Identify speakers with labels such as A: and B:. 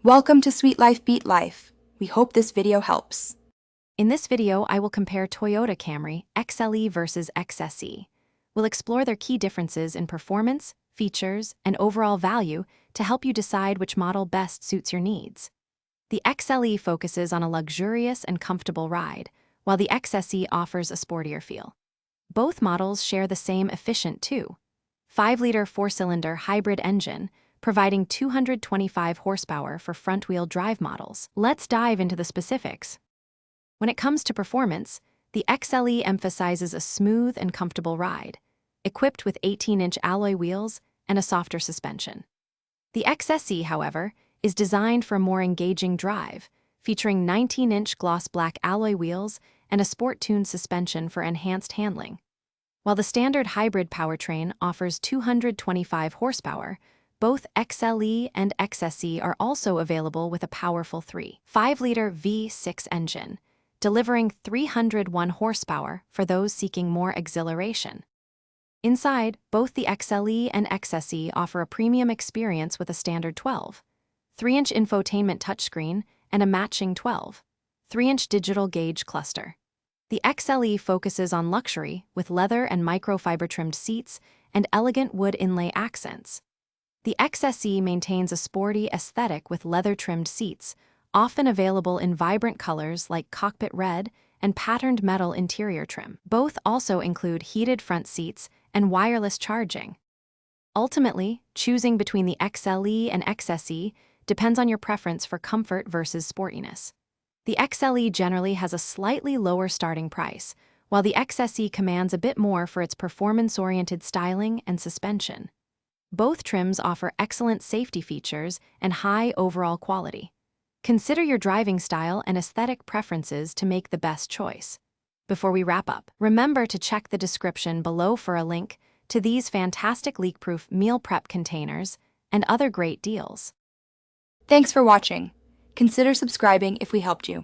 A: Welcome to Sweet Life Beat Life. We hope this video helps.
B: In this video, I will compare Toyota Camry XLE versus XSE. We'll explore their key differences in performance, features, and overall value to help you decide which model best suits your needs. The XLE focuses on a luxurious and comfortable ride, while the XSE offers a sportier feel. Both models share the same efficient 2.5-liter four-cylinder hybrid engine, providing 225 horsepower for front-wheel drive models. Let's dive into the specifics. When it comes to performance, the XLE emphasizes a smooth and comfortable ride, equipped with 18-inch alloy wheels and a softer suspension. The XSE, however, is designed for a more engaging drive, featuring 19-inch gloss black alloy wheels and a sport-tuned suspension for enhanced handling. While the standard hybrid powertrain offers 225 horsepower, both XLE and XSE are also available with a powerful 3.5-liter V6 engine, delivering 301 horsepower for those seeking more exhilaration. Inside, both the XLE and XSE offer a premium experience with a standard 12.3-inch infotainment touchscreen and a matching 12.3-inch digital gauge cluster. The XLE focuses on luxury with leather and microfiber-trimmed seats and elegant wood inlay accents. The XSE maintains a sporty aesthetic with leather-trimmed seats, often available in vibrant colors like cockpit red and patterned metal interior trim. Both also include heated front seats and wireless charging. Ultimately, choosing between the XLE and XSE depends on your preference for comfort versus sportiness. The XLE generally has a slightly lower starting price, while the XSE commands a bit more for its performance-oriented styling and suspension. Both trims offer excellent safety features and high overall quality. Consider your driving style and aesthetic preferences to make the best choice. Before we wrap up, remember to check the description below for a link to these fantastic leak-proof meal prep containers and other great deals.
A: Thanks for watching. Consider subscribing if we helped you.